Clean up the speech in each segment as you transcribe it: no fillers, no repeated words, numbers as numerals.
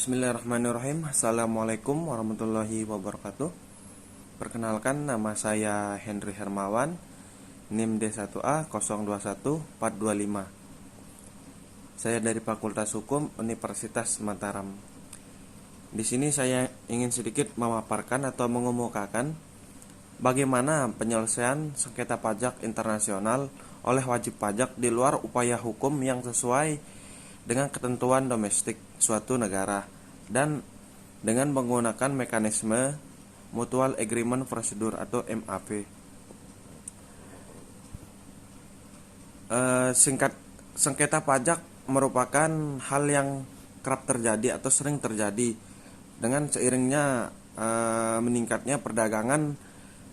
Bismillahirrahmanirrahim. Assalamualaikum warahmatullahi wabarakatuh. Perkenalkan, nama saya Henry Hermawan, NIM D1A 021425. Saya dari Fakultas Hukum Universitas Mataram. Di sini saya ingin sedikit memaparkan atau mengemukakan bagaimana penyelesaian sengketa pajak internasional oleh wajib pajak di luar upaya hukum yang sesuai dengan ketentuan domestik suatu negara dan dengan menggunakan mekanisme Mutual Agreement Procedure atau MAP. Sengketa pajak merupakan hal yang kerap terjadi atau sering terjadi dengan seiringnya meningkatnya perdagangan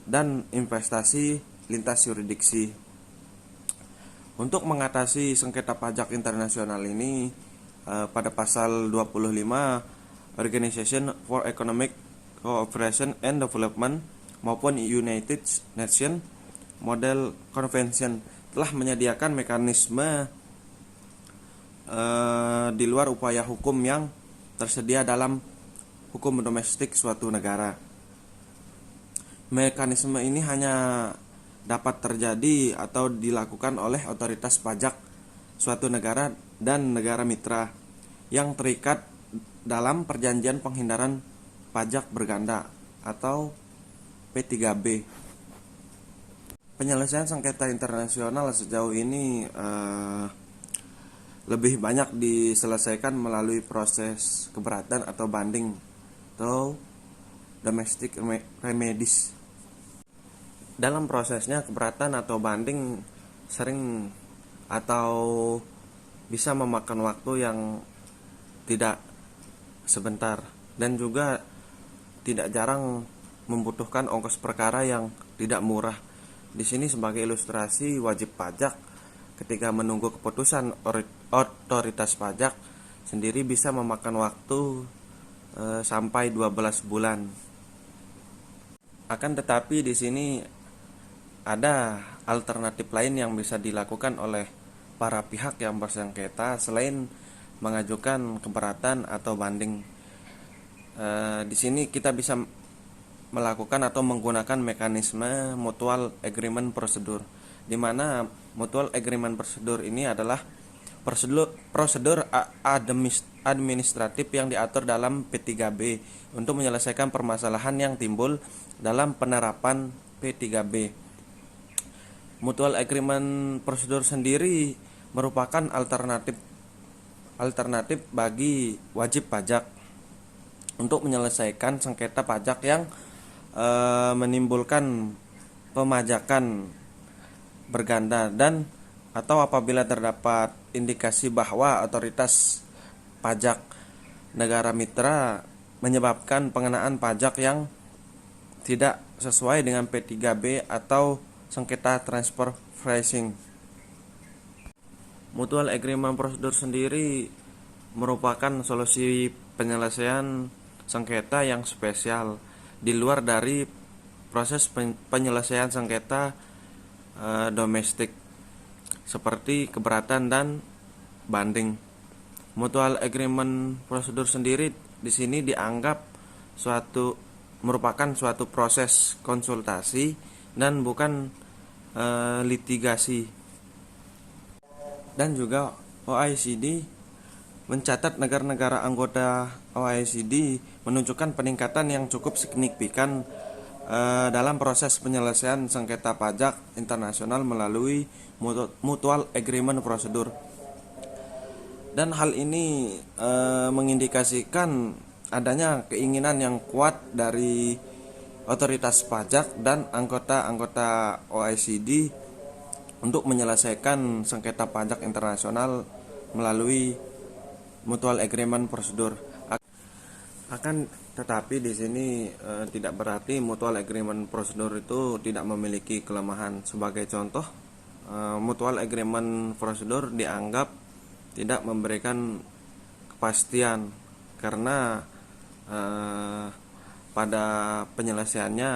dan investasi lintas yurisdiksi. Untuk mengatasi sengketa pajak internasional ini, pada pasal 25 Organization for Economic Cooperation and Development maupun United Nations Model Convention telah menyediakan mekanisme di luar upaya hukum yang tersedia dalam hukum domestik suatu negara. Mekanisme ini hanya dapat terjadi atau dilakukan oleh otoritas pajak suatu negara dan negara mitra yang terikat dalam perjanjian penghindaran pajak berganda atau P3B. Penyelesaian sengketa internasional sejauh ini lebih banyak diselesaikan melalui proses keberatan atau banding atau domestic remedies. Dalam prosesnya, keberatan atau banding sering atau bisa memakan waktu yang tidak sebentar dan juga tidak jarang membutuhkan ongkos perkara yang tidak murah. Di sini sebagai ilustrasi, wajib pajak ketika menunggu keputusan otoritas pajak sendiri bisa memakan waktu sampai 12 bulan. Akan tetapi di sini ada alternatif lain yang bisa dilakukan oleh para pihak yang bersengketa selain mengajukan keberatan atau banding. Di sini kita bisa melakukan atau menggunakan mekanisme Mutual Agreement Procedure, di mana Mutual Agreement Procedure ini adalah prosedur administratif yang diatur dalam P3B untuk menyelesaikan permasalahan yang timbul dalam penerapan P3B. Mutual Agreement Procedure sendiri merupakan alternatif bagi wajib pajak untuk menyelesaikan sengketa pajak yang menimbulkan pemajakan berganda dan atau apabila terdapat indikasi bahwa otoritas pajak negara mitra menyebabkan pengenaan pajak yang tidak sesuai dengan P3B atau sengketa transfer pricing. Mutual Agreement Procedure sendiri merupakan solusi penyelesaian sengketa yang spesial di luar dari proses penyelesaian sengketa domestik seperti keberatan dan banding. Mutual Agreement Procedure sendiri di sini dianggap merupakan suatu proses konsultasi dan bukan litigasi. Dan juga OECD mencatat negara-negara anggota OECD menunjukkan peningkatan yang cukup signifikan dalam proses penyelesaian sengketa pajak internasional melalui Mutual Agreement Procedure. Dan hal ini mengindikasikan adanya keinginan yang kuat dari otoritas pajak dan anggota-anggota OECD untuk menyelesaikan sengketa pajak internasional melalui Mutual Agreement Procedure. Akan tetapi di sini tidak berarti Mutual Agreement Procedure itu tidak memiliki kelemahan. Sebagai contoh, Mutual Agreement Procedure dianggap tidak memberikan kepastian karena pada penyelesaiannya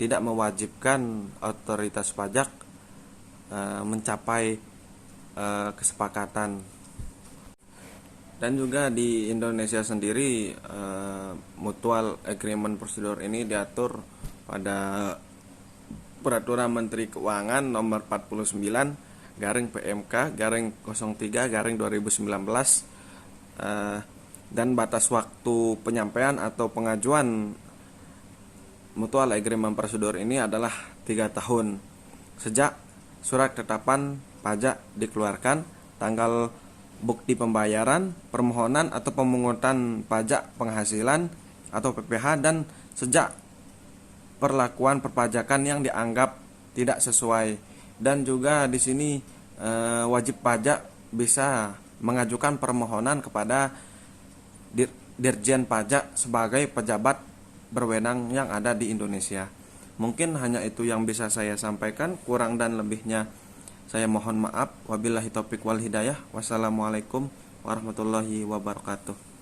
tidak mewajibkan otoritas pajak mencapai kesepakatan. Dan juga di Indonesia sendiri mutual agreement procedure ini diatur pada Peraturan Menteri Keuangan nomor 49 garing PMK garing 03 garing 2019, dan batas waktu penyampaian atau pengajuan mutual agreement procedure ini adalah 3 tahun sejak surat ketetapan pajak dikeluarkan, tanggal bukti pembayaran, permohonan atau pemungutan pajak penghasilan atau PPH, dan sejak perlakuan perpajakan yang dianggap tidak sesuai. Dan juga di sini wajib pajak bisa mengajukan permohonan kepada Dirjen Pajak sebagai pejabat berwenang yang ada di Indonesia. Mungkin hanya itu yang bisa saya sampaikan, kurang dan lebihnya saya mohon maaf. Wabillahi taufik wal hidayah. Wassalamualaikum warahmatullahi wabarakatuh.